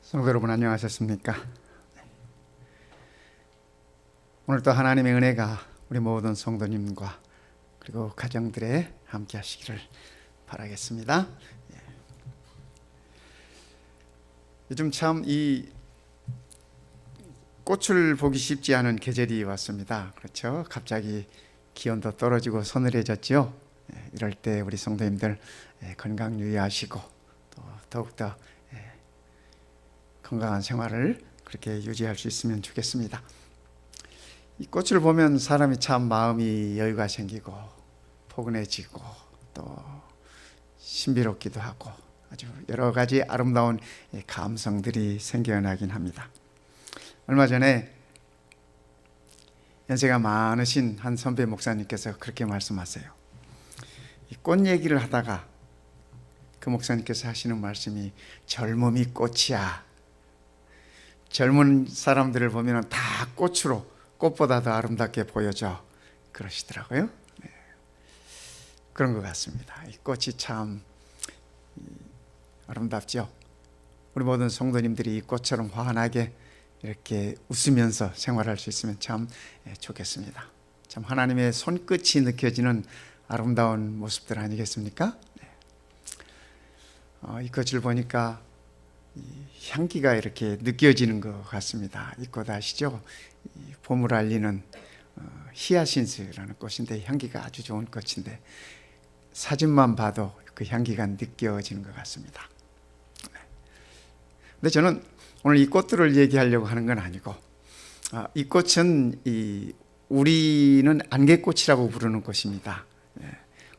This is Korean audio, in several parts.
성도 여러분, 안녕하셨습니까? 오늘도 하나님의 은혜가 우리 모든 성도님과 그리고 가정들에 함께 하시기를 바라겠습니다. 요즘 참 이 꽃을 보기 쉽지 않은 계절이 왔습니다. 그렇죠? 갑자기 기온도 떨어지고 서늘해졌죠. 이럴 때 우리 성도님들 건강 유의하시고 또 더욱더 건강한 생활을 그렇게 유지할 수 있으면 좋겠습니다. 이 꽃을 보면 사람이 참 마음이 여유가 생기고 포근해지고 또 신비롭기도 하고 아주 여러 가지 아름다운 감성들이 생겨나긴 합니다. 얼마 전에 연세가 많으신 한 선배 목사님께서 그렇게 말씀하세요. 이 꽃 얘기를 하다가 그 목사님께서 하시는 말씀이 젊음이 꽃이야. 젊은 사람들을 보면 다 꽃으로 꽃보다 더 아름답게 보여져 그러시더라고요. 그런 것 같습니다. 이 꽃이 참 아름답죠. 우리 모든 성도님들이 이 꽃처럼 환하게 이렇게 웃으면서 생활할 수 있으면 참 좋겠습니다. 참 하나님의 손끝이 느껴지는 아름다운 모습들 아니겠습니까? 이 꽃을 보니까 향기가 이렇게 느껴지는 것 같습니다. 이 꽃 아시죠? 봄을 알리는 히아신스라는 꽃인데 향기가 아주 좋은 꽃인데 사진만 봐도 그 향기가 느껴지는 것 같습니다. 근데 저는 오늘 이 꽃들을 얘기하려고 하는 건 아니고 이 꽃은 우리는 안개꽃이라고 부르는 꽃입니다.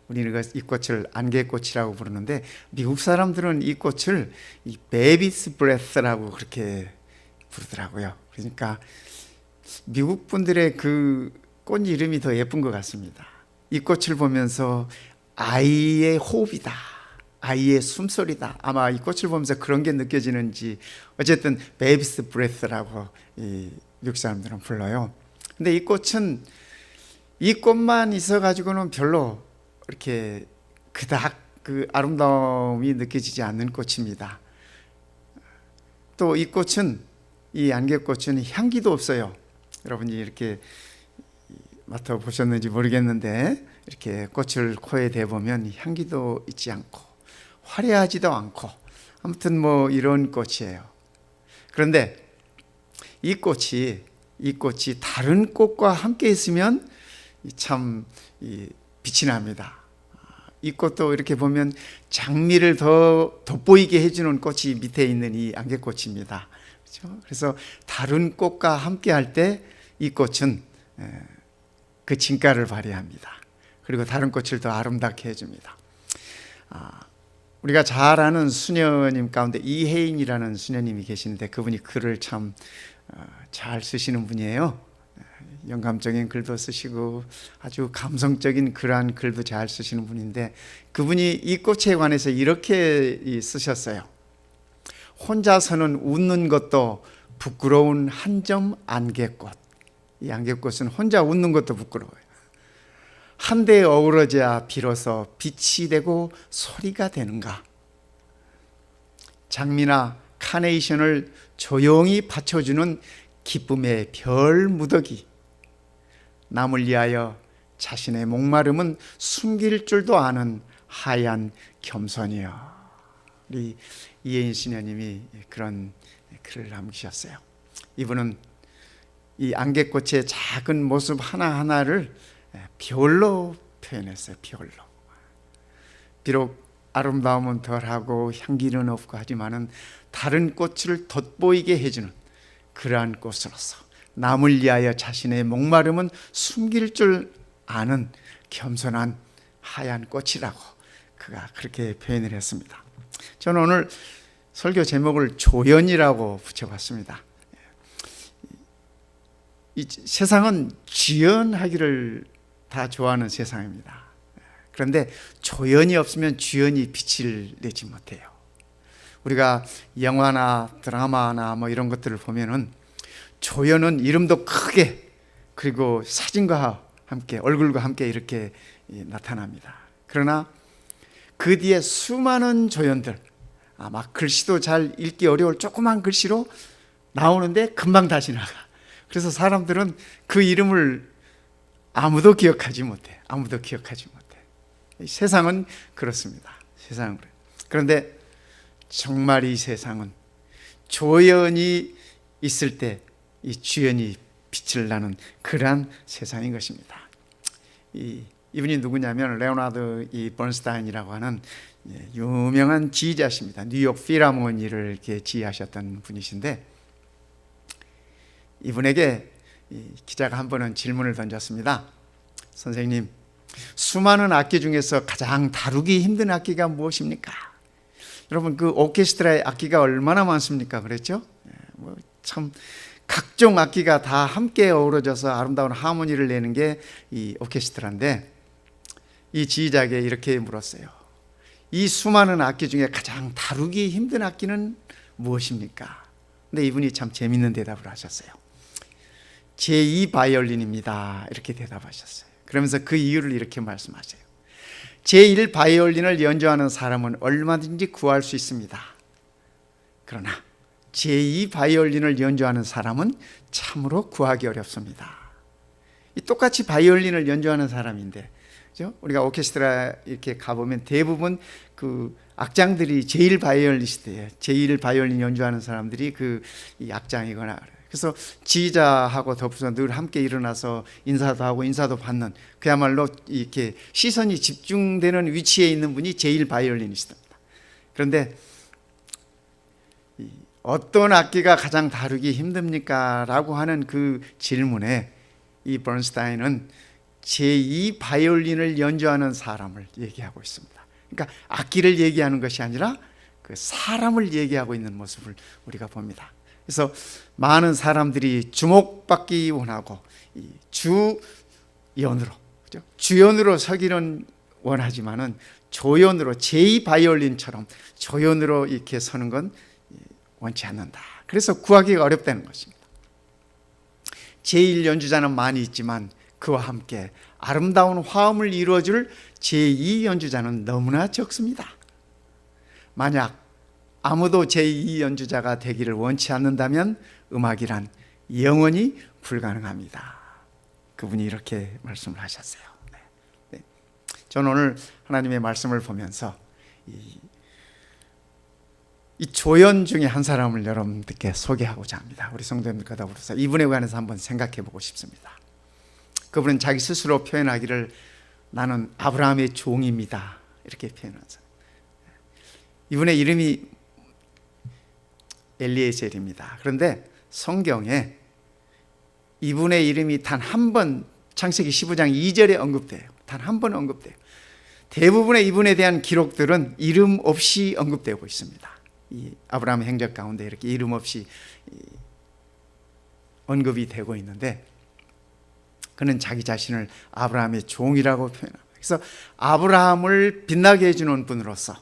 우리는 이 꽃을 안개꽃이라고 부르는데 미국 사람들은 이 꽃을 베이비스 브레스라고 그렇게 부르더라고요. 그러니까 미국 분들의 그 꽃 이름이 더 예쁜 것 같습니다. 이 꽃을 보면서 아이의 호흡이다, 아이의 숨소리다. 아마 이 꽃을 보면서 그런 게 느껴지는지 어쨌든 베이비스 브레스라고 미국 사람들은 불러요. 근데 이 꽃은 이 꽃만 있어 가지고는 별로 이렇게 그닥 그 아름다움이 느껴지지 않는 꽃입니다. 또 이 꽃은, 이 안개꽃은 향기도 없어요. 여러분이 이렇게 맡아보셨는지 모르겠는데 이렇게 꽃을 코에 대보면 향기도 있지 않고 화려하지도 않고 아무튼 뭐 이런 꽃이에요. 그런데 이 꽃이 다른 꽃과 함께 있으면 참 빛이 납니다. 이 꽃도 이렇게 보면 장미를 더 돋보이게 해주는 꽃이 밑에 있는 이 안개꽃입니다. 그렇죠? 그래서 다른 꽃과 함께 할 때 이 꽃은 그 진가를 발휘합니다. 그리고 다른 꽃을 더 아름답게 해줍니다. 우리가 잘 아는 수녀님 가운데 이혜인이라는 수녀님이 계시는데 그분이 글을 참 잘 쓰시는 분이에요. 영감적인 글도 쓰시고 아주 감성적인 그러한 글도 잘 쓰시는 분인데 그분이 이 꽃에 관해서 이렇게 쓰셨어요. 혼자서는 웃는 것도 부끄러운 한 점 안개꽃. 이 안개꽃은 혼자 웃는 것도 부끄러워요. 한데 어우러져야 비로소 빛이 되고 소리가 되는가. 장미나 카네이션을 조용히 받쳐주는 기쁨의 별 무더기. 남을 위하여 자신의 목마름은 숨길 줄도 아는 하얀 겸손이여. 우리 이혜인 시녀님이 그런 글을 남기셨어요. 이분은 이 안개꽃의 작은 모습 하나하나를 별로 표현했어요. 별로. 비록 아름다움은 덜하고 향기는 없고 하지만은 다른 꽃을 돋보이게 해주는 그러한 꽃으로서 남을 위하여 자신의 목마름은 숨길 줄 아는 겸손한 하얀 꽃이라고 그가 그렇게 표현을 했습니다. 저는 오늘 설교 제목을 조연이라고 붙여봤습니다. 이 세상은 주연하기를 다 좋아하는 세상입니다. 그런데 조연이 없으면 주연이 빛을 내지 못해요. 우리가 영화나 드라마나 뭐 이런 것들을 보면은 조연은 이름도 크게 그리고 사진과 함께 얼굴과 함께 이렇게 나타납니다. 그러나 그 뒤에 수많은 조연들, 막 글씨도 잘 읽기 어려울 조그만 글씨로 나오는데 금방 다 지나가. 그래서 사람들은 그 이름을 아무도 기억하지 못해. 아무도 기억하지 못해. 세상은 그렇습니다. 세상은 그래. 그런데 정말 이 세상은 조연이 있을 때 이 주연이 빛을 나는 그러한 세상인 것입니다. 이분이 누구냐면 레오나드 번스타인이라고 하는 유명한 지휘자십니다. 뉴욕 필하모니를 이렇게 지휘하셨던 분이신데, 이분에게 기자가 한 번은 질문을 던졌습니다. 선생님, 수많은 악기 중에서 가장 다루기 힘든 악기가 무엇입니까? 여러분, 그 오케스트라의 악기가 얼마나 많습니까? 그랬죠? 참 각종 악기가 다 함께 어우러져서 아름다운 하모니를 내는 게 이 오케스트라인데, 이 지휘자에게 이렇게 물었어요. 이 수많은 악기 중에 가장 다루기 힘든 악기는 무엇입니까? 근데 이분이 참 재밌는 대답을 하셨어요. 제2 바이올린입니다. 이렇게 대답하셨어요. 그러면서 그 이유를 이렇게 말씀하세요. 제1 바이올린을 연주하는 사람은 얼마든지 구할 수 있습니다. 그러나 제2 바이올린을 연주하는 사람은 참으로 구하기 어렵습니다. 똑같이 바이올린을 연주하는 사람인데, 그죠? 우리가 오케스트라 이렇게 가보면 대부분 그 악장들이 제1 바이올리스트예요. 제1 바이올린 연주하는 사람들이 이 악장이거나 그래요. 그래서 지휘자하고 덮어서 늘 함께 일어나서 인사도 하고 인사도 받는, 그야말로 이렇게 시선이 집중되는 위치에 있는 분이 제1 바이올리니스트입니다. 그런데 어떤 악기가 가장 다루기 힘듭니까? 라고 하는 그 질문에 이 번스타인은 제2 바이올린을 연주하는 사람을 얘기하고 있습니다. 그러니까 악기를 얘기하는 것이 아니라 그 사람을 얘기하고 있는 모습을 우리가 봅니다. 그래서 많은 사람들이 주목받기 원하고 주연으로, 그죠? 주연으로 서기는 원하지만은 조연으로, 제2 바이올린처럼 조연으로 이렇게 서는 건 원치 않는다. 그래서 구하기가 어렵다는 것입니다. 제1 연주자는 많이 있지만 그와 함께 아름다운 화음을 이루어줄 제2 연주자는 너무나 적습니다. 만약 아무도 제2 연주자가 되기를 원치 않는다면 음악이란 영원히 불가능합니다. 그분이 이렇게 말씀을 하셨어요. 네. 저는 오늘 하나님의 말씀을 보면서 이 조연 중에 한 사람을 여러분들께 소개하고자 합니다. 우리 성도님들과 더불어서 이분에 관해서 한번 생각해 보고 싶습니다. 그분은 자기 스스로 표현하기를 나는 아브라함의 종입니다. 이렇게 표현한 사람. 이분의 이름이 엘리에셀입니다. 그런데 성경에 이분의 이름이 단 한 번 창세기 15장 2절에 언급돼요. 단 한 번 언급돼요. 대부분의 이분에 대한 기록들은 이름 없이 언급되고 있습니다. 이 아브라함의 행적 가운데 이렇게 이름 없이 언급이 되고 있는데, 그는 자기 자신을 아브라함의 종이라고 표현합니다. 그래서 아브라함을 빛나게 해주는 분으로서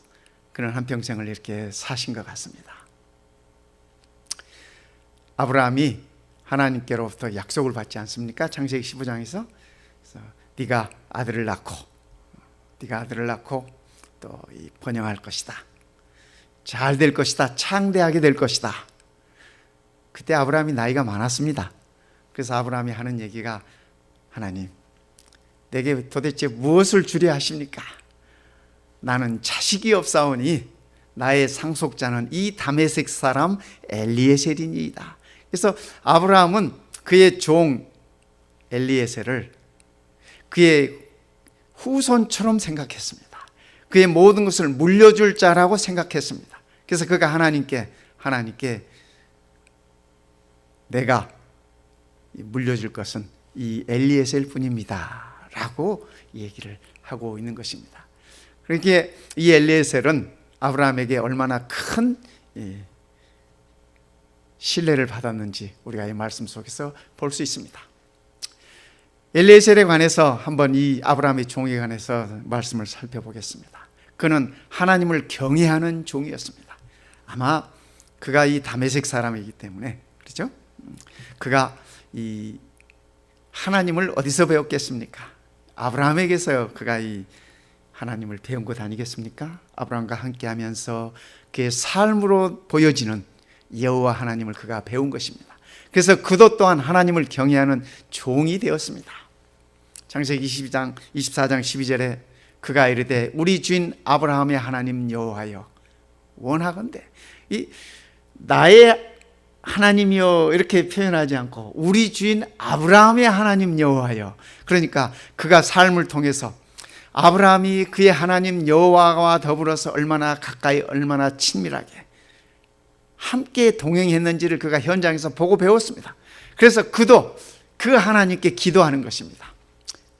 그는 한평생을 이렇게 사신 것 같습니다. 아브라함이 하나님께로부터 약속을 받지 않습니까? 창세기 15장에서 네가 아들을 낳고 또 번영할 것이다, 잘 될 것이다, 창대하게 될 것이다. 그때 아브라함이 나이가 많았습니다. 그래서 아브라함이 하는 얘기가, 하나님, 내게 도대체 무엇을 주려 하십니까? 나는 자식이 없사오니 나의 상속자는 이 다메섹 사람 엘리에셀이니이다. 그래서 아브라함은 그의 종 엘리에셀을 그의 후손처럼 생각했습니다. 그의 모든 것을 물려줄 자라고 생각했습니다. 그래서 그가 하나님께 내가 물려줄 것은 이 엘리에셀 뿐입니다 라고 얘기를 하고 있는 것입니다. 그렇게 이 엘리에셀은 아브라함에게 얼마나 큰 신뢰를 받았는지 우리가 이 말씀 속에서 볼 수 있습니다. 엘리에셀에 관해서 한번 이 아브라함의 종에 관해서 말씀을 살펴보겠습니다. 그는 하나님을 경외하는 종이었습니다. 아마 그가 이 다메섹 사람이기 때문에 그렇죠? 그가 이 하나님을 어디서 배웠겠습니까? 아브라함에게서 그가 이 하나님을 배운 것 아니겠습니까? 아브라함과 함께하면서 그의 삶으로 보여지는 여호와 하나님을 그가 배운 것입니다. 그래서 그도 또한 하나님을 경외하는 종이 되었습니다. 창세기 24장 12절에 그가 이르되 우리 주인 아브라함의 하나님 여호와여 원하건대, 이 나의 하나님이여 이렇게 표현하지 않고 우리 주인 아브라함의 하나님 여호와여, 그러니까 그가 삶을 통해서 아브라함이 그의 하나님 여호와와 더불어서 얼마나 가까이 얼마나 친밀하게 함께 동행했는지를 그가 현장에서 보고 배웠습니다. 그래서 그도 그 하나님께 기도하는 것입니다.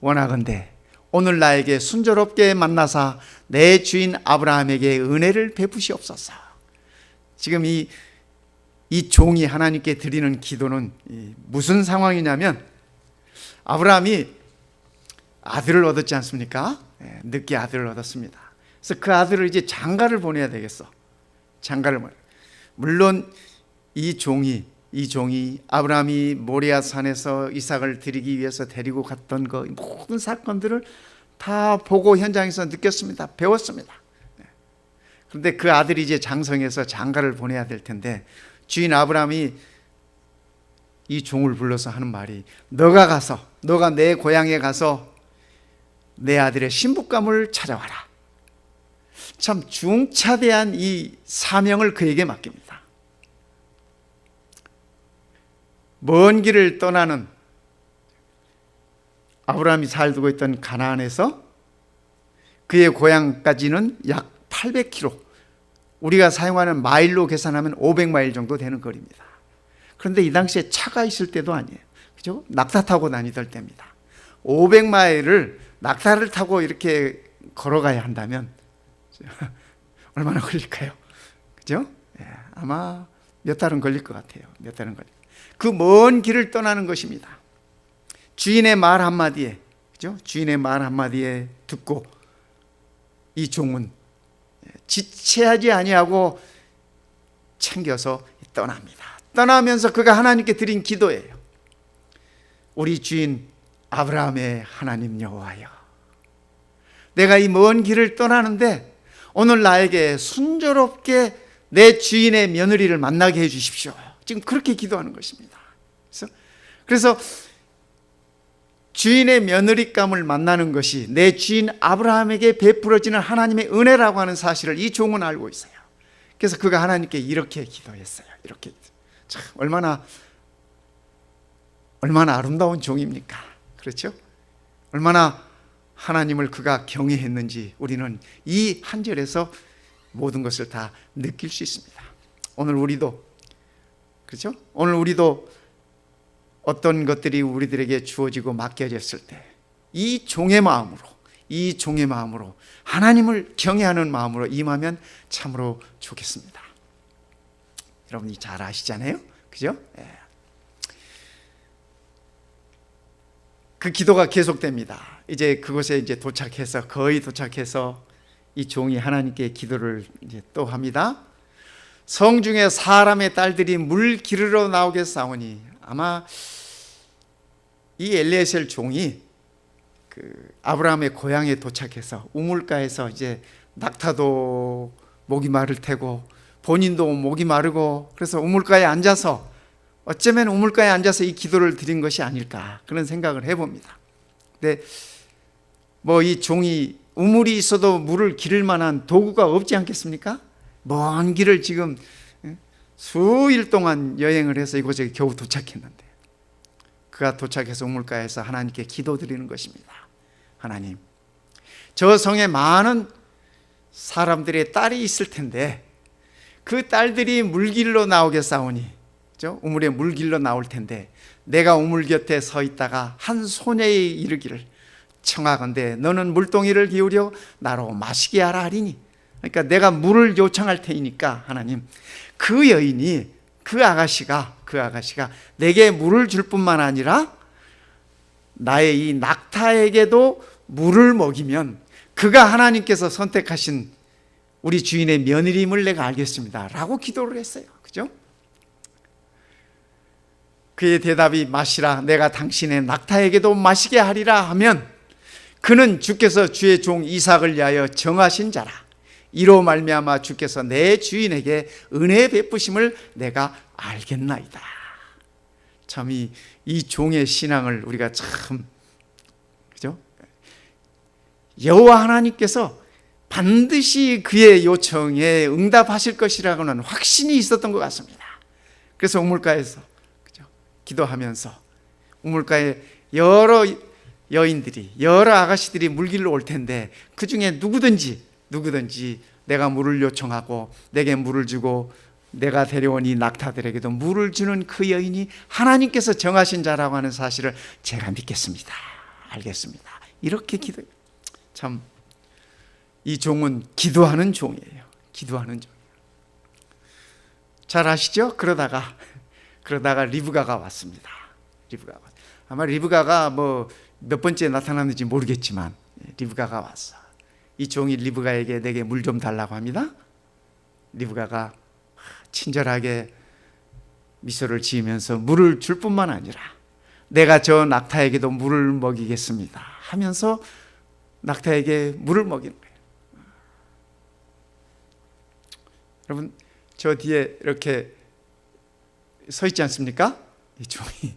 원하건대 오늘 나에게 순조롭게 만나사 내 주인 아브라함에게 은혜를 베푸시옵소서. 지금 이 종이 하나님께 드리는 기도는 무슨 상황이냐면, 아브라함이 아들을 얻었지 않습니까? 늦게 아들을 얻었습니다. 그래서 그 아들을 이제 장가를 보내야 되겠어. 장가를 보내. 물론 이 종이 아브라함이 모리아 산에서 이삭을 드리기 위해서 데리고 갔던 그 모든 사건들을 다 보고 현장에서 느꼈습니다. 배웠습니다. 그런데 그 아들이 이제 장성해서 장가를 보내야 될 텐데, 주인 아브라함이 이 종을 불러서 하는 말이, 너가 내 고향에 가서 내 아들의 신부감을 찾아와라. 참 중차대한 이 사명을 그에게 맡깁니다. 먼 길을 떠나는 아브라함이 살고 있던 가나안에서 그의 고향까지는 약 800km, 우리가 사용하는 마일로 계산하면 500마일 정도 되는 거리입니다. 그런데 이 당시에 차가 있을 때도 아니에요. 그죠? 낙타 타고 다니던 때입니다. 500마일을 낙타를 타고 이렇게 걸어가야 한다면 얼마나 걸릴까요? 그죠? 아마 몇 달은 걸릴 것 같아요. 몇 달은 걸릴. 그 먼 길을 떠나는 것입니다. 주인의 말 한마디에, 그죠? 주인의 말 한마디에 듣고 이 종은 지체하지 아니하고 챙겨서 떠납니다. 떠나면서 그가 하나님께 드린 기도예요. 우리 주인 아브라함의 하나님 여호와여, 내가 이 먼 길을 떠나는데 오늘 나에게 순조롭게 내 주인의 며느리를 만나게 해 주십시오. 지금 그렇게 기도하는 것입니다. 그래서 주인의 며느리감을 만나는 것이 내 주인 아브라함에게 베풀어지는 하나님의 은혜라고 하는 사실을 이 종은 알고 있어요. 그래서 그가 하나님께 이렇게 기도했어요. 이렇게. 참 얼마나 아름다운 종입니까? 그렇죠? 얼마나 하나님을 그가 경외했는지 우리는 이 한 절에서 모든 것을 다 느낄 수 있습니다. 오늘 우리도, 그렇죠? 오늘 우리도 어떤 것들이 우리들에게 주어지고 맡겨졌을 때 이 종의 마음으로 하나님을 경외하는 마음으로 임하면 참으로 좋겠습니다. 여러분이 잘 아시잖아요, 그죠? 그 기도가 계속됩니다. 이제 그곳에 이제 거의 도착해서 이 종이 하나님께 기도를 이제 또 합니다. 성중에 사람의 딸들이 물 기르러 나오겠사오니, 아마 이 엘리에셀 종이 그 아브라함의 고향에 도착해서 우물가에서 이제 낙타도 목이 마를 테고 본인도 목이 마르고, 그래서 우물가에 앉아서, 어쩌면 우물가에 앉아서 이 기도를 드린 것이 아닐까, 그런 생각을 해봅니다. 근데 뭐 이 종이 우물이 있어도 물을 기를 만한 도구가 없지 않겠습니까? 먼 길을 지금 수일 동안 여행을 해서 이곳에 겨우 도착했는데, 그가 도착해서 우물가에서 하나님께 기도드리는 것입니다. 하나님, 저 성에 많은 사람들의 딸이 있을 텐데 그 딸들이 물길로 나오겠사오니, 그죠? 우물에 물길로 나올 텐데 내가 우물 곁에 서 있다가 한 소녀에 이르기를, 청하건대 너는 물동이를 기울여 나로 마시게 하라 하리니, 그러니까 내가 물을 요청할 테니까 하나님, 그 여인이, 그 아가씨가 내게 물을 줄 뿐만 아니라 나의 이 낙타에게도 물을 먹이면 그가 하나님께서 선택하신 우리 주인의 며느리임을 내가 알겠습니다 라고 기도를 했어요. 그죠? 그의 대답이 마시라, 내가 당신의 낙타에게도 마시게 하리라 하면, 그는 주께서 주의 종 이삭을 위하여 정하신 자라. 이로 말미암아 주께서 내 주인에게 은혜 베푸심을 내가 알겠나이다. 참 이 종의 신앙을 우리가 참, 그죠? 여호와 하나님께서 반드시 그의 요청에 응답하실 것이라고는 확신이 있었던 것 같습니다. 그래서 우물가에서, 그죠? 기도하면서 우물가에 여러 여인들이, 여러 아가씨들이 물길로 올 텐데 그 중에 누구든지 내가 물을 요청하고 내게 물을 주고 내가 데려온 이 낙타들에게도 물을 주는 그 여인이 하나님께서 정하신 자라고 하는 사실을 제가 믿겠습니다. 알겠습니다. 이렇게 기도. 참 이 종은 기도하는 종이에요. 기도하는 종. 잘 아시죠? 그러다가 리브가가 왔습니다. 아마 리브가가 뭐 몇 번째 나타났는지 모르겠지만 리브가가 왔어. 이 종이 리브가에게 내게 물 좀 달라고 합니다. 리브가가 친절하게 미소를 지으면서 물을 줄 뿐만 아니라 내가 저 낙타에게도 물을 먹이겠습니다 하면서 낙타에게 물을 먹이는 거예요. 여러분, 저 뒤에 이렇게 서 있지 않습니까? 이 종이.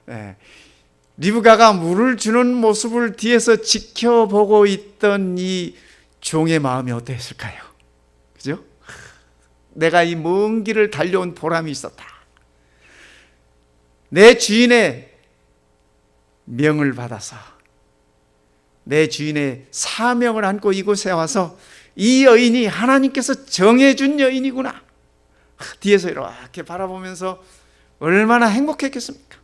네. 리브가가 물을 주는 모습을 뒤에서 지켜보고 있던 이 종의 마음이 어땠을까요? 그죠? 내가 이 먼 길을 달려온 보람이 있었다. 내 주인의 명을 받아서, 내 주인의 사명을 안고 이곳에 와서 이 여인이 하나님께서 정해준 여인이구나. 뒤에서 이렇게 바라보면서 얼마나 행복했겠습니까?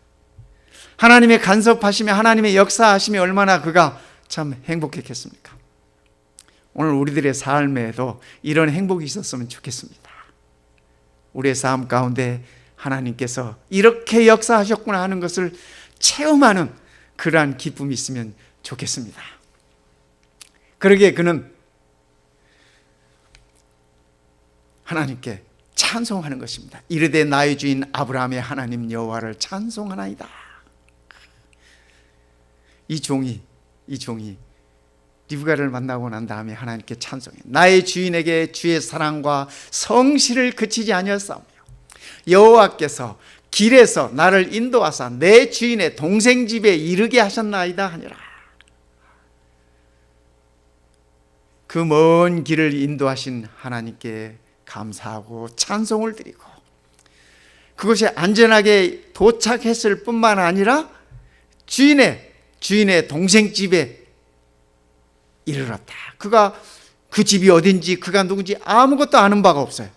하나님의 간섭하시며 하나님의 역사하시며 얼마나 그가 참 행복했겠습니까? 오늘 우리들의 삶에도 이런 행복이 있었으면 좋겠습니다. 우리의 삶 가운데 하나님께서 이렇게 역사하셨구나 하는 것을 체험하는 그러한 기쁨이 있으면 좋겠습니다. 그러기에 그는 하나님께 찬송하는 것입니다. 이르되 나의 주인 아브라함의 하나님 여호와를 찬송하나이다. 이 종이 리브가를 만나고 난 다음에 하나님께 찬송해. 나의 주인에게 주의 사랑과 성실을 그치지 아니하였사오며 여호와께서 길에서 나를 인도하사 내 주인의 동생 집에 이르게 하셨나이다 하니라. 그 먼 길을 인도하신 하나님께 감사하고 찬송을 드리고 그것이 안전하게 도착했을 뿐만 아니라 주인의 동생 집에 이르렀다. 그가 그 집이 어딘지 그가 누군지 아무것도 아는 바가 없어요.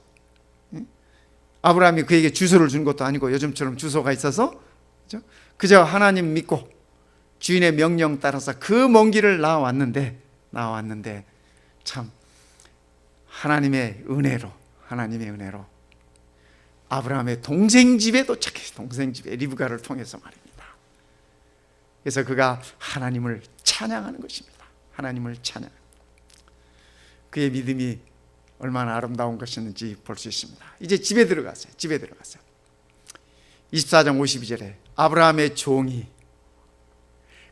아브라함이 그에게 주소를 준 것도 아니고 요즘처럼 주소가 있어서 그저 하나님 믿고 주인의 명령 따라서 그 먼 길을 나왔는데 참 하나님의 은혜로 아브라함의 동생 집에 도착했어요. 동생 집에 리브가를 통해서 말입니다. 그래서 그가 하나님을 찬양하는 것입니다. 하나님을 찬양. 그의 믿음이 얼마나 아름다운 것이었는지 볼 수 있습니다. 이제 집에 들어갔어요. 24장 52절에 아브라함의 종이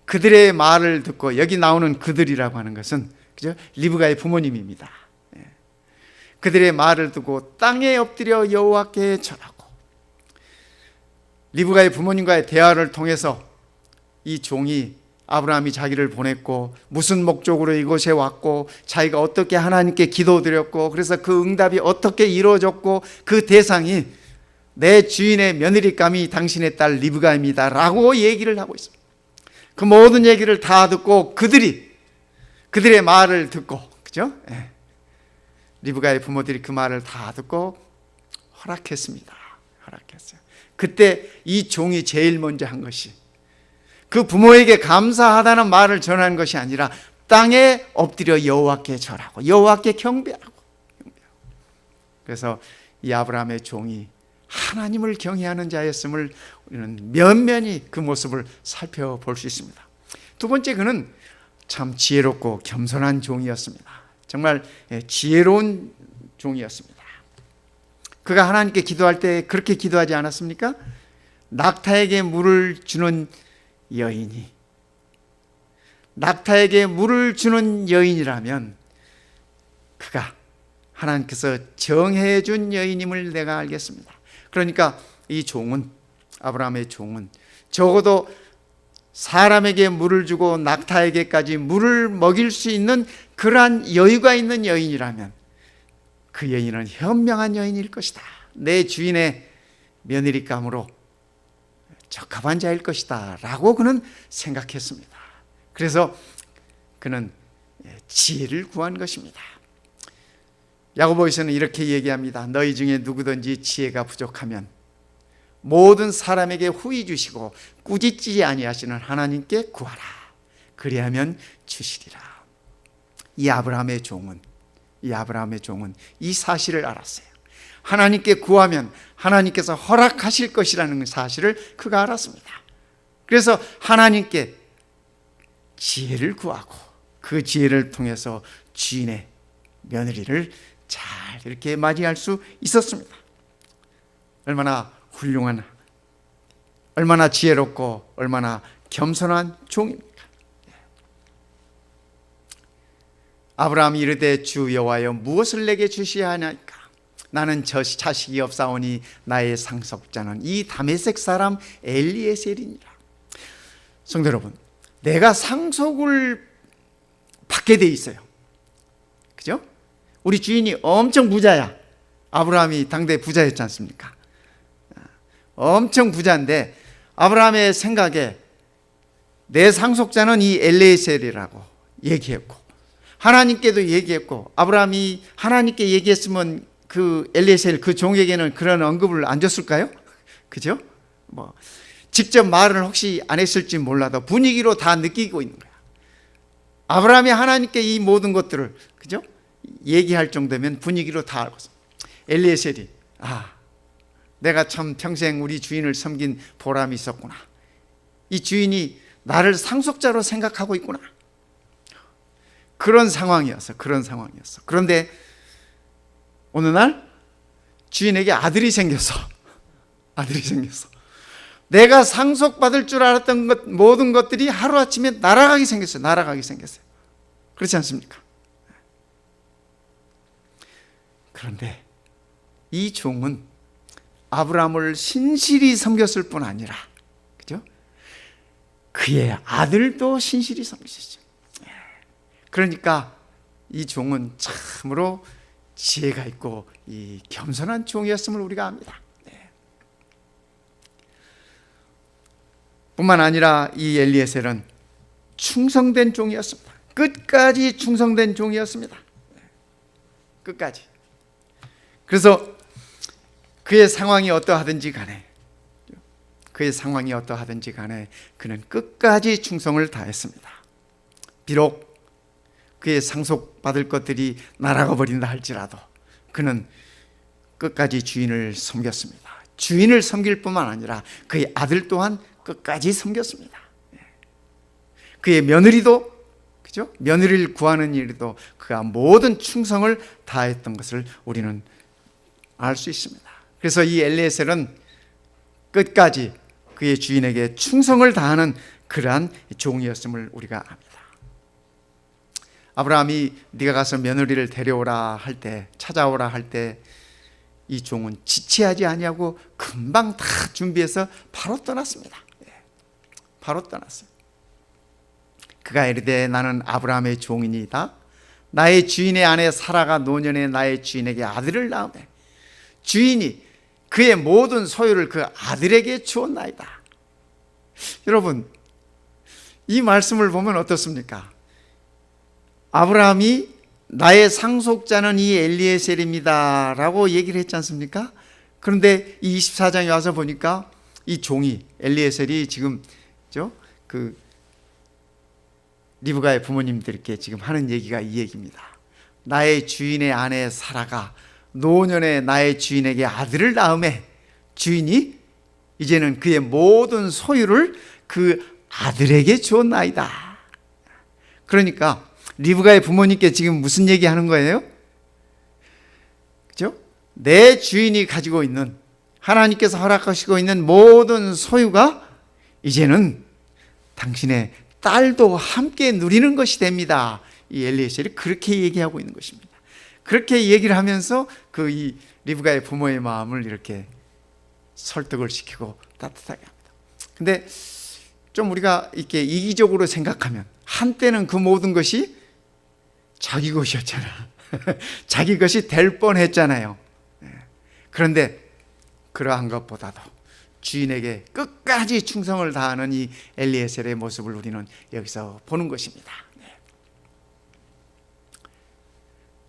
그들의 말을 듣고, 여기 나오는 그들이라고 하는 것은 그죠? 리브가의 부모님입니다. 그들의 말을 듣고 땅에 엎드려 여호와께 절하고, 리브가의 부모님과의 대화를 통해서 이 종이 아브라함이 자기를 보냈고 무슨 목적으로 이곳에 왔고 자기가 어떻게 하나님께 기도드렸고 그래서 그 응답이 어떻게 이루어졌고 그 대상이 내 주인의 며느리감이 당신의 딸 리브가입니다 라고 얘기를 하고 있습니다. 그 모든 얘기를 다 듣고 그들의 말을 듣고, 그죠? 리브가의 부모들이 그 말을 다 듣고 허락했습니다. 허락했어요. 그때 이 종이 제일 먼저 한 것이 그 부모에게 감사하다는 말을 전하는 것이 아니라 땅에 엎드려 여호와께 절하고 여호와께 경배하고. 그래서 이 아브라함의 종이 하나님을 경외하는 자였음을 우리는 면면히 그 모습을 살펴볼 수 있습니다. 두 번째, 그는 참 지혜롭고 겸손한 종이었습니다. 정말 지혜로운 종이었습니다. 그가 하나님께 기도할 때 그렇게 기도하지 않았습니까? 낙타에게 물을 주는 여인이 낙타에게 물을 주는 여인이라면 그가 하나님께서 정해 준 여인임을 내가 알겠습니다. 그러니까 이 종은, 아브라함의 종은 적어도 사람에게 물을 주고 낙타에게까지 물을 먹일 수 있는 그러한 여유가 있는 여인이라면 그 여인은 현명한 여인일 것이다. 내 주인의 며느리감으로 적합한 자일 것이다 라고 그는 생각했습니다. 그래서 그는 지혜를 구한 것입니다. 야고보에서는 이렇게 얘기합니다. 너희 중에 누구든지 지혜가 부족하면 모든 사람에게 후히 주시고 꾸짖지 아니하시는 하나님께 구하라. 그리하면 주시리라. 이 아브라함의 종은 이 사실을 알았어요. 하나님께 구하면 하나님께서 허락하실 것이라는 사실을 그가 알았습니다. 그래서 하나님께 지혜를 구하고 그 지혜를 통해서 주인의 며느리를 잘 이렇게 맞이할 수 있었습니다. 얼마나 훌륭한, 얼마나 지혜롭고 얼마나 겸손한 종입니까? 아브라함이 이르되 주 여호와여 무엇을 내게 주시야 하나이까? 나는 자식이 없사오니 나의 상속자는 이 다메섹 사람 엘리에셀이니라. 성도 여러분, 내가 상속을 받게 돼 있어요. 그죠? 우리 주인이 엄청 부자야. 아브라함이 당대 부자였지 않습니까? 엄청 부자인데 아브라함의 생각에 내 상속자는 이 엘리에셀이라고 얘기했고 하나님께도 얘기했고, 아브라함이 하나님께 얘기했으면 그 엘리에셀 그 종에게는 그런 언급을 안 줬을까요? 그죠? 뭐 직접 말을 혹시 안 했을지 몰라도 분위기로 다 느끼고 있는 거야. 아브라함이 하나님께 이 모든 것들을, 그죠? 얘기할 정도면 분위기로 다 알고 있어. 엘리에셀이 내가 참 평생 우리 주인을 섬긴 보람이 있었구나. 이 주인이 나를 상속자로 생각하고 있구나. 그런 상황이었어. 그런데 어느 날 주인에게 아들이 생겼어. 내가 상속받을 줄 알았던 모든 것들이 하루아침에 날아가게 생겼어요. 그렇지 않습니까? 그런데 이 종은 아브라함을 신실히 섬겼을 뿐 아니라, 그죠? 그의 아들도 신실히 섬기셨죠. 그러니까 이 종은 참으로 지혜가 있고 이 겸손한 종이었음을 우리가 압니다. 뿐만 아니라 이 엘리에셀은 충성된 종이었습니다. 끝까지 충성된 종이었습니다. 끝까지. 그래서 그의 상황이 어떠하든지 간에 그는 끝까지 충성을 다했습니다. 비록 그의 상속받을 것들이 날아가 버린다 할지라도 그는 끝까지 주인을 섬겼습니다. 주인을 섬길 뿐만 아니라 그의 아들 또한 끝까지 섬겼습니다. 그의 며느리도, 그죠? 며느리를 구하는 일에도 그가 모든 충성을 다했던 것을 우리는 알 수 있습니다. 그래서 이 엘리에셀은 끝까지 그의 주인에게 충성을 다하는 그러한 종이었음을 우리가 압니다. 아브라함이 네가 가서 며느리를 데려오라 할 때, 찾아오라 할 때 이 종은 지체하지 아니하고 금방 다 준비해서 바로 떠났습니다. 바로 떠났어요. 그가 이르되 나는 아브라함의 종이니이다. 나의 주인의 아내 사라가 노년에 나의 주인에게 아들을 낳으매 주인이 그의 모든 소유를 그 아들에게 주었나이다. 여러분, 이 말씀을 보면 어떻습니까? 아브라함이 나의 상속자는 이 엘리에셀입니다 라고 얘기를 했지 않습니까? 그런데 이 24장에 와서 보니까 이 종이 엘리에셀이 지금 그 리브가의 부모님들께 지금 하는 얘기가 이 얘기입니다. 나의 주인의 아내 사라가 노년에 나의 주인에게 아들을 낳음에 주인이 이제는 그의 모든 소유를 그 아들에게 주었나이다. 그러니까 리브가의 부모님께 지금 무슨 얘기하는 거예요? 그죠? 내 주인이 가지고 있는, 하나님께서 허락하시고 있는 모든 소유가 이제는 당신의 딸도 함께 누리는 것이 됩니다. 이 엘리에셀이 그렇게 얘기하고 있는 것입니다. 그렇게 얘기를 하면서 이 리브가의 부모의 마음을 이렇게 설득을 시키고 따뜻하게 합니다. 근데 좀 우리가 이렇게 이기적으로 생각하면 한때는 그 모든 것이 자기 것이었잖아. 자기 것이 될 뻔했잖아요. 그런데 그러한 것보다도 주인에게 끝까지 충성을 다하는 이 엘리에셀의 모습을 우리는 여기서 보는 것입니다.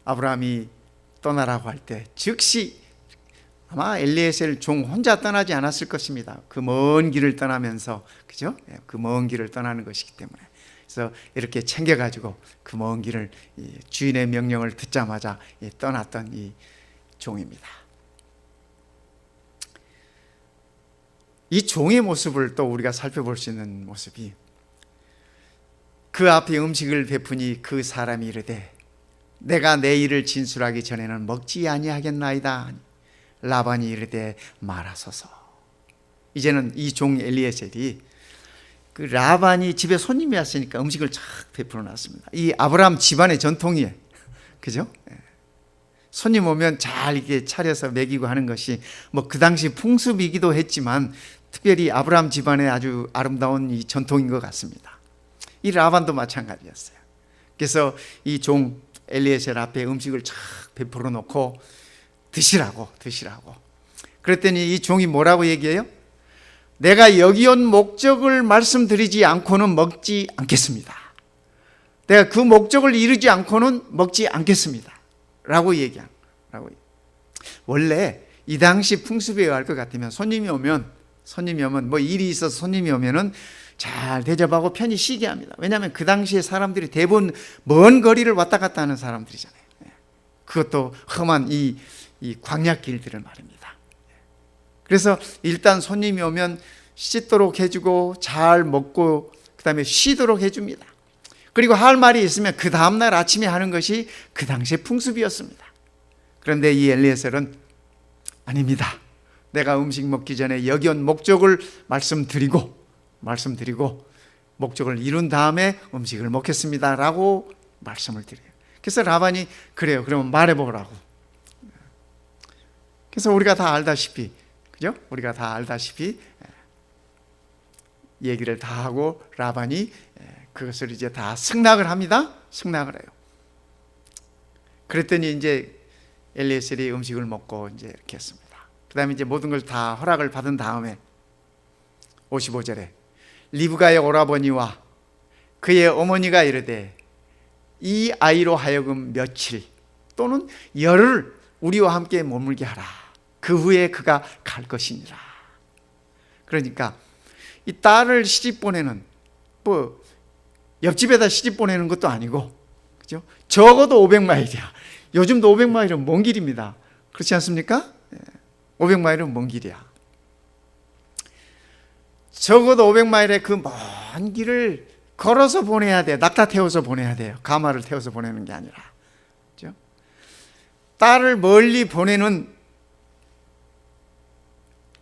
아브라함이 떠나라고 할 때 즉시 아마 엘리에셀 종 혼자 떠나지 않았을 것입니다. 그 먼 길을 떠나면서, 그죠? 그 먼 길을 떠나는 것이기 때문에. 그래서 이렇게 챙겨가지고 그 먼 길을 주인의 명령을 듣자마자 떠났던 이 종입니다. 이 종의 모습을 또 우리가 살펴볼 수 있는 모습이, 그 앞에 음식을 베푸니 그 사람이 이르되 내가 내 일을 진술하기 전에는 먹지 아니하겠나이다. 라반이 이르되 말하소서. 이제는 이 종 엘리에셀이 그 라반이 집에 손님이 왔으니까 음식을 쫙 베풀어 놨습니다. 이 아브라함 집안의 전통이에요. 그죠? 손님 오면 잘 이렇게 차려서 먹이고 하는 것이 뭐 그 당시 풍습이기도 했지만 특별히 아브라함 집안의 아주 아름다운 이 전통인 것 같습니다. 이 라반도 마찬가지였어요. 그래서 이 종 엘리에셀 앞에 음식을 쫙 베풀어 놓고 드시라고. 그랬더니 이 종이 뭐라고 얘기해요? 내가 여기 온 목적을 말씀드리지 않고는 먹지 않겠습니다. 내가 그 목적을 이루지 않고는 먹지 않겠습니다. 라고 얘기한. 원래 이 당시 풍습에 의할 것 같으면 손님이 오면 뭐 일이 있어서 손님이 오면은 잘 대접하고 편히 쉬게 합니다. 왜냐하면 그 당시에 사람들이 대부분 먼 거리를 왔다 갔다 하는 사람들이잖아요. 그것도 험한 이 광야길들을 말입니다. 그래서 일단 손님이 오면 씻도록 해주고 잘 먹고 그 다음에 쉬도록 해줍니다. 그리고 할 말이 있으면 그 다음날 아침에 하는 것이 그 당시의 풍습이었습니다. 그런데 이 엘리에셀은 아닙니다. 내가 음식 먹기 전에 여기 온 목적을 말씀드리고 목적을 이룬 다음에 음식을 먹겠습니다 라고 말씀을 드려요. 그래서 라반이 그래요, 그러면 말해보라고. 그래서 우리가 다 알다시피, 그죠? 우리가 다 알다시피 얘기를 다 하고 라반이 그것을 이제 다 승낙을 합니다. 승낙을 해요. 그랬더니 이제 엘리에셀이 음식을 먹고 이제 이렇게 했습니다. 그 다음에 이제 모든 걸 다 허락을 받은 다음에 55절에 리브가의 오라버니와 그의 어머니가 이르되 이 아이로 하여금 며칠 또는 열흘 우리와 함께 머물게 하라. 그 후에 그가 갈 것이니라. 그러니까 이 딸을 시집 보내는, 뭐 옆집에다 시집 보내는 것도 아니고, 그죠? 적어도 500마일이야. 요즘도 500마일은 먼 길입니다. 그렇지 않습니까? 500마일은 먼 길이야. 적어도 500마일의 그 먼 길을 걸어서 보내야 돼. 낙타 태워서 보내야 돼요. 가마를 태워서 보내는 게 아니라. 그죠? 딸을 멀리 보내는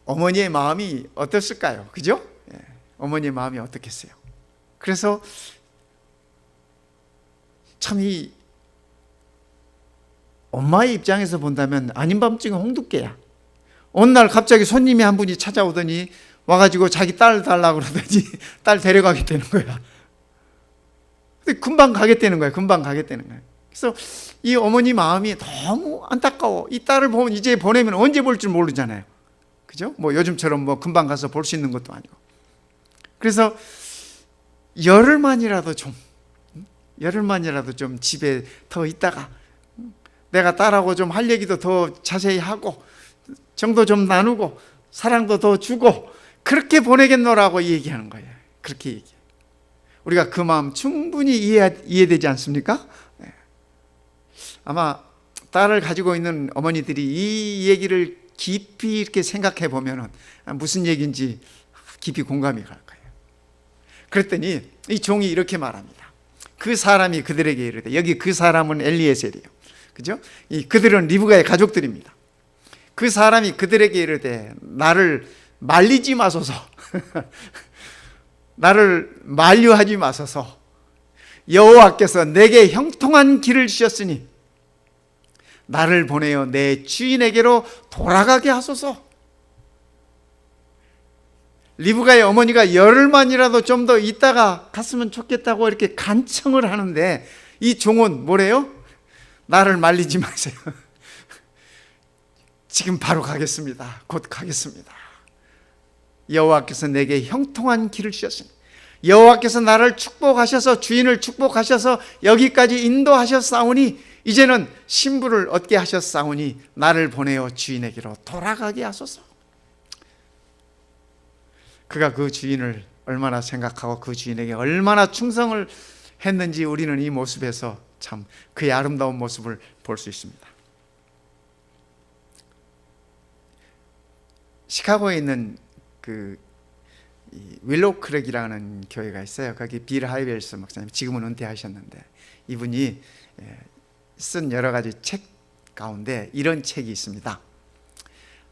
어머니의 마음이 어땠을까요? 그죠? 어머니의 마음이 어떻겠어요? 그래서 참 이 엄마의 입장에서 본다면 아닌 밤중에 홍두깨야. 어느 날 갑자기 손님이 한 분이 찾아오더니 와가지고 자기 딸 달라고 그러더니 딸 데려가게 되는 거야. 근데 금방 가겠다는 거야. 그래서 이 어머니 마음이 너무 안타까워. 이 딸을 보면 이제 보내면 언제 볼 줄 모르잖아요. 그죠? 뭐 요즘처럼 뭐 금방 가서 볼 수 있는 것도 아니고. 그래서 열흘만이라도 좀 집에 더 있다가 내가 딸하고 좀 할 얘기도 더 자세히 하고 정도 좀 나누고 사랑도 더 주고 그렇게 보내겠노라고 얘기하는 거예요. 그렇게 얘기해. 우리가 그 마음 충분히 이해되지 않습니까? 아마 딸을 가지고 있는 어머니들이 이 얘기를 깊이 이렇게 생각해 보면 무슨 얘기인지 깊이 공감이 갈 거예요. 그랬더니 이 종이 이렇게 말합니다. 그 사람이 그들에게 이르되, 여기 그 사람은 엘리에셀이에요. 그죠? 그들은 리브가의 가족들입니다. 그 사람이 그들에게 이르되 나를 말리지 마소서. 나를 만류하지 마소서. 여호와께서 내게 형통한 길을 주셨으니 나를 보내어 내 주인에게로 돌아가게 하소서. 리브가의 어머니가 열흘만이라도 좀 더 있다가 갔으면 좋겠다고 이렇게 간청을 하는데 이 종은 뭐래요? 나를 말리지 마세요. 지금 바로 가겠습니다. 곧 가겠습니다. 여호와께서 내게 형통한 길을 주셨으니 여호와께서 나를 축복하셔서 주인을 축복하셔서 여기까지 인도하셨사오니 이제는 신부를 얻게 하셨사오니 나를 보내어 주인에게로 돌아가게 하소서. 그가 그 주인을 얼마나 생각하고 그 주인에게 얼마나 충성을 했는지 우리는 이 모습에서 참 그의 아름다운 모습을 볼 수 있습니다. 시카고에 있는 그 윌로우 크랙이라는 교회가 있어요. 거기 빌 하이웰스 목사님, 지금은 은퇴하셨는데 이분이 쓴 여러 가지 책 가운데 이런 책이 있습니다.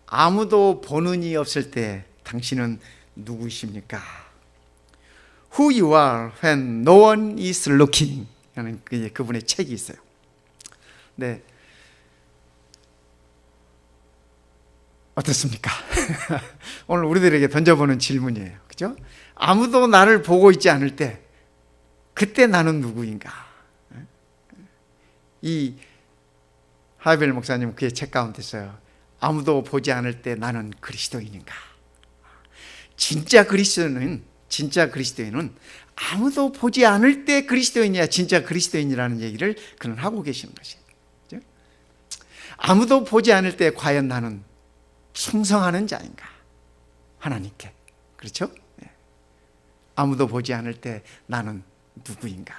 아무도 보는 이 없을 때 당신은 누구십니까? Who you are when no one is looking 라는 그분의 책이 있어요. 네, 어떻습니까? 오늘 우리들에게 던져보는 질문이에요. 그죠? 아무도 나를 보고 있지 않을 때 그때 나는 누구인가? 이 하이벨 목사님 그의 책 가운데 있어요. 아무도 보지 않을 때 나는 그리스도인인가? 진짜 그리스도인은 아무도 보지 않을 때 그리스도인이야 진짜 그리스도인이라는 얘기를 그는 하고 계시는 것이에요. 그죠? 아무도 보지 않을 때 과연 나는 충성하는 자인가? 하나님께. 그렇죠? 네. 아무도 보지 않을 때 나는 누구인가?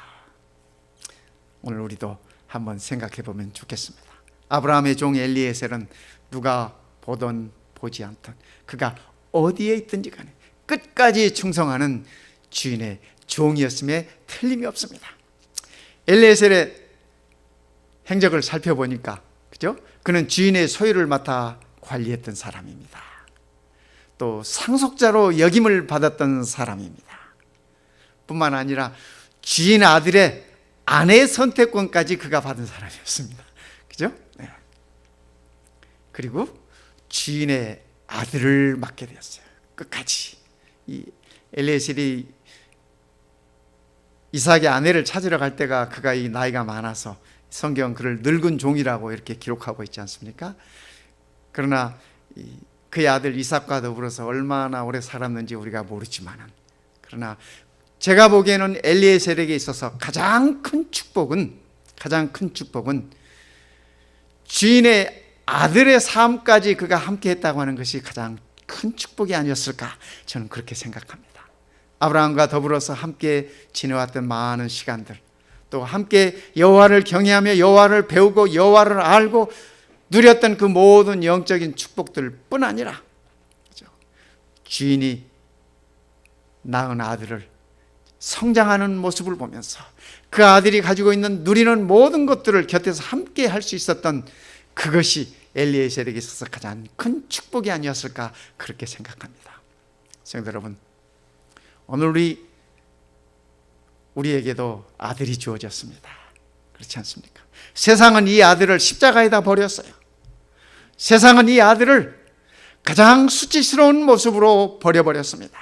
오늘 우리도 한번 생각해 보면 좋겠습니다. 아브라함의 종 엘리에셀은 누가 보던 보지 않던 그가 어디에 있든지 간에 끝까지 충성하는 주인의 종이었음에 틀림이 없습니다. 엘리에셀의 행적을 살펴보니까 그죠? 그는 주인의 소유를 맡아 관리했던 사람입니다. 또 상속자로 역임을 받았던 사람입니다. 뿐만 아니라 주인 아들의 아내 선택권까지 그가 받은 사람이었습니다. 그죠? 네. 그리고 주인의 아들을 맡게 되었어요. 끝까지. 이 엘리에셀이 이삭의 아내를 찾으러 갈 때가 그가 이 나이가 많아서 성경 그를 늙은 종이라고 이렇게 기록하고 있지 않습니까? 그러나 그의 아들 이삭과 더불어서 얼마나 오래 살았는지 우리가 모르지만은 그러나 제가 보기에는 엘리에셀에게 있어서 가장 큰 축복은 주인의 아들의 삶까지 그가 함께 했다고 하는 것이 가장 큰 축복이 아니었을까 저는 그렇게 생각합니다. 아브라함과 더불어서 함께 지내왔던 많은 시간들, 또 함께 여호와를 경외하며 여호와를 배우고 여호와를 알고 누렸던 그 모든 영적인 축복들 뿐 아니라 주인이 낳은 아들을 성장하는 모습을 보면서 그 아들이 가지고 있는 누리는 모든 것들을 곁에서 함께 할 수 있었던 그것이 엘리에셀에게 있어서 가장 큰 축복이 아니었을까 그렇게 생각합니다. 성도 여러분, 오늘 우리에게도 아들이 주어졌습니다. 그렇지 않습니까? 세상은 이 아들을 십자가에다 버렸어요. 세상은 이 아들을 가장 수치스러운 모습으로 버려버렸습니다.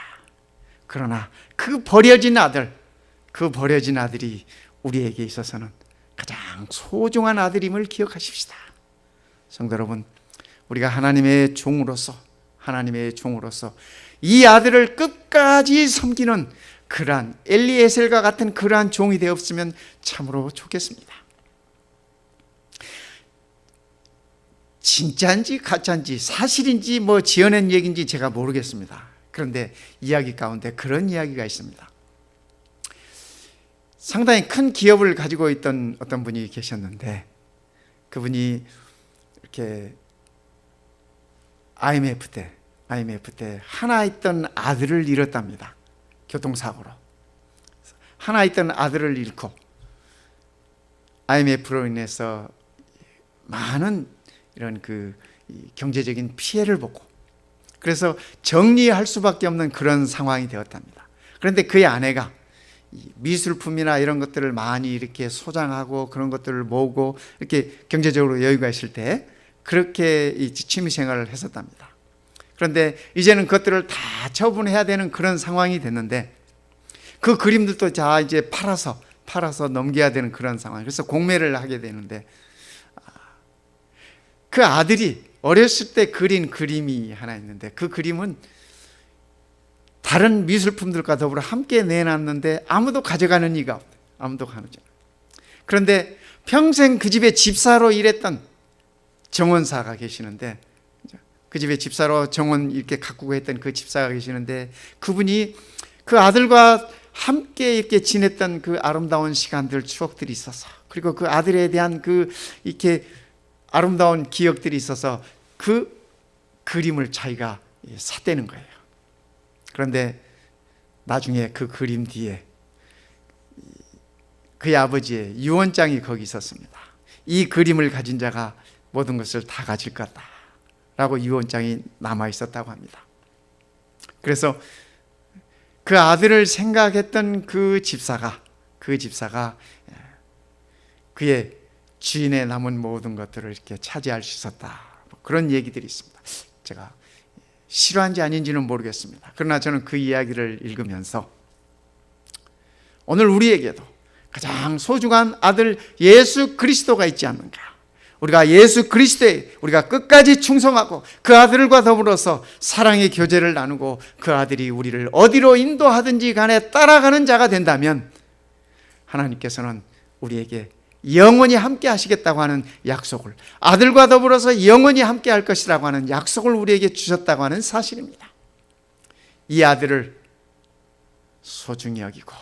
그러나 그 버려진 아들이 우리에게 있어서는 가장 소중한 아들임을 기억하십시다. 성도 여러분, 우리가 하나님의 종으로서 이 아들을 끝까지 섬기는 그러한 엘리에셀과 같은 그러한 종이 되었으면 참으로 좋겠습니다. 진짜인지 가짜인지 사실인지 지어낸 얘기인지 제가 모르겠습니다. 그런데 이야기 가운데 그런 이야기가 있습니다. 상당히 큰 기업을 가지고 있던 어떤 분이 계셨는데 그분이 이렇게 IMF 때 하나 있던 아들을 잃었답니다. 교통사고로 하나 있던 아들을 잃고 IMF로 인해서 많은 이런 경제적인 피해를 보고 그래서 정리할 수밖에 없는 그런 상황이 되었답니다. 그런데 그의 아내가 미술품이나 이런 것들을 많이 이렇게 소장하고 그런 것들을 모으고 이렇게 경제적으로 여유가 있을 때 그렇게 취미 생활을 했었답니다. 그런데 이제는 그것들을 다 처분해야 되는 그런 상황이 됐는데 그 그림들도 다 이제 팔아서 넘겨야 되는 그런 상황. 그래서 공매를 하게 되는데 그 아들이 어렸을 때 그린 그림이 하나 있는데 그 그림은 다른 미술품들과 더불어 함께 내놨는데 아무도 가져가는 이가 없어요. 아무도 가져가는. 그런데 평생 그 집에 집사로 일했던 정원사가 계시는데 그 집에 집사로 정원 이렇게 가꾸고 했던 그 집사가 계시는데 그분이 그 아들과 함께 이렇게 지냈던 그 아름다운 시간들, 추억들이 있어서 그리고 그 아들에 대한 그 이렇게 아름다운 기억들이 있어서 그 그림을 자기가 샀다는 거예요. 그런데 나중에 그 그림 뒤에 그의 아버지의 유언장이 거기 있었습니다. 이 그림을 가진 자가 모든 것을 다 가질 거다 라고 유언장이 남아 있었다고 합니다. 그래서 그 아들을 생각했던 그 집사가 그의 주인의 남은 모든 것들을 이렇게 차지할 수 있었다, 그런 얘기들이 있습니다. 제가 실화인지 아닌지는 모르겠습니다. 그러나 저는 그 이야기를 읽으면서 오늘 우리에게도 가장 소중한 아들 예수 그리스도가 있지 않는가, 우리가 예수 그리스도에 우리가 끝까지 충성하고 그 아들과 더불어서 사랑의 교제를 나누고 그 아들이 우리를 어디로 인도하든지 간에 따라가는 자가 된다면 하나님께서는 우리에게 영원히 함께 하시겠다고 하는 약속을, 아들과 더불어서 영원히 함께 할 것이라고 하는 약속을 우리에게 주셨다고 하는 사실입니다. 이 아들을 소중히 여기고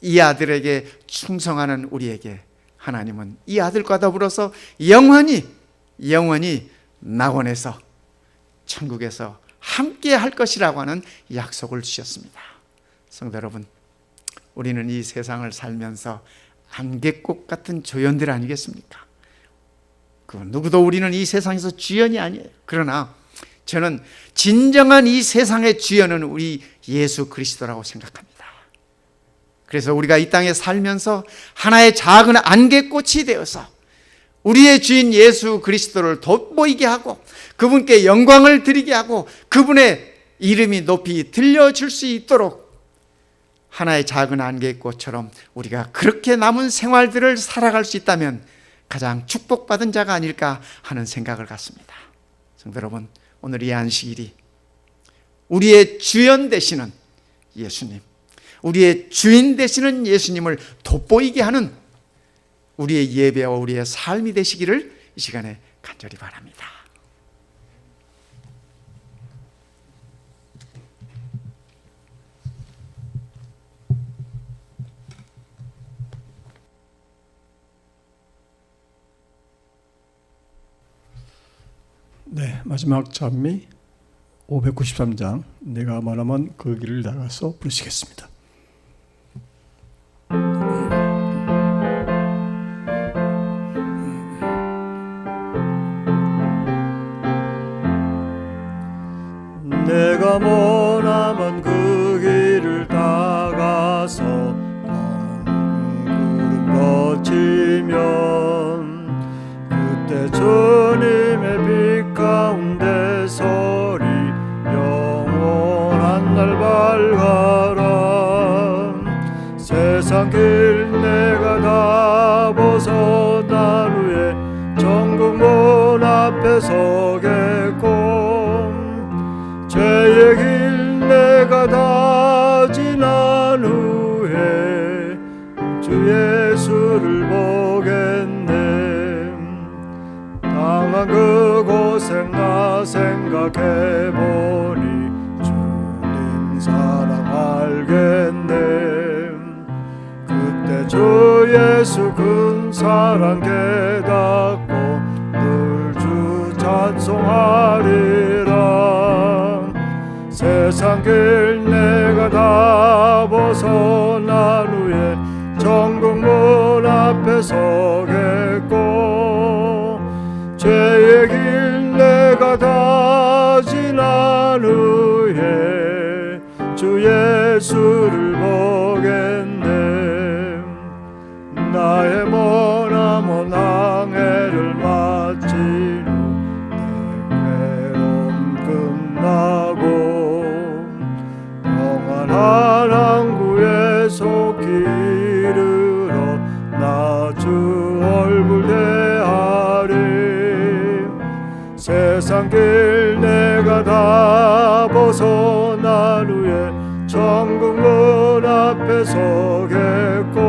이 아들에게 충성하는 우리에게 하나님은 이 아들과 더불어서 영원히 낙원에서, 천국에서 함께 할 것이라고 하는 약속을 주셨습니다. 성도 여러분, 우리는 이 세상을 살면서 안개꽃 같은 조연들 아니겠습니까? 그 누구도 우리는 이 세상에서 주연이 아니에요. 그러나 저는 진정한 이 세상의 주연은 우리 예수 그리스도라고 생각합니다. 그래서 우리가 이 땅에 살면서 하나의 작은 안개꽃이 되어서 우리의 주인 예수 그리스도를 돋보이게 하고 그분께 영광을 드리게 하고 그분의 이름이 높이 들려질 수 있도록 하나의 작은 안개꽃처럼 우리가 그렇게 남은 생활들을 살아갈 수 있다면 가장 축복받은 자가 아닐까 하는 생각을 갖습니다. 성도 여러분, 오늘 이 안식일이 우리의 주연 되시는 예수님, 우리의 주인 되시는 예수님을 돋보이게 하는 우리의 예배와 우리의 삶이 되시기를 이 시간에 간절히 바랍니다. 네, 마지막 찬미 593장 내가 말하면 그 길을 나가서 부르시겠습니다. 내가 머나먼 그 길을 나가서 구름 거치면 그때 주님의 빛 가운데 서리 영원한 날 밝아라. 세상 길 내가 다 벗어난 후에 정국문 앞에 서겠고 죄의 길 내가 다 지난 후에 주 예수를 보겠네. 당한 그곳에 나 생각해보니 주님 사랑 알겠네. 그때 주 예수 큰 사랑 깨닫고 늘 주 찬송하리라. 세상 길 내가 다 벗어난 후에 정국문 앞에 서겠고 죄의 길 내가 다 지난 후에 주 예수를 보겠네. 나의 머나먼 항해를 마친 후 내 괴로움 끝나고 평안한 항구에 속히 이르러 나 주 얼굴 대하리. 세상 길 내가 다 벗어난 후에 천국 문 앞에 서겠고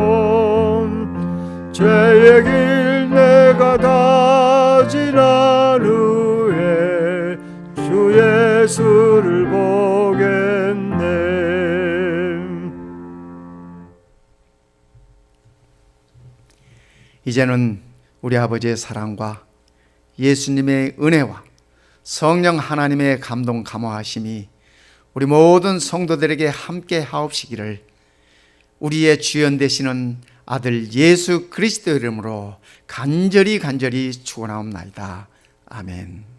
죄의 길 내가 다 지난 후에 주 예수를 보겠네. 이제는 우리 아버지의 사랑과 예수님의 은혜와 성령 하나님의 감동 감화하심이 우리 모든 성도들에게 함께 하옵시기를 우리의 주연 되시는 아들 예수 그리스도 이름으로 간절히 축원하옵나이다. 아멘.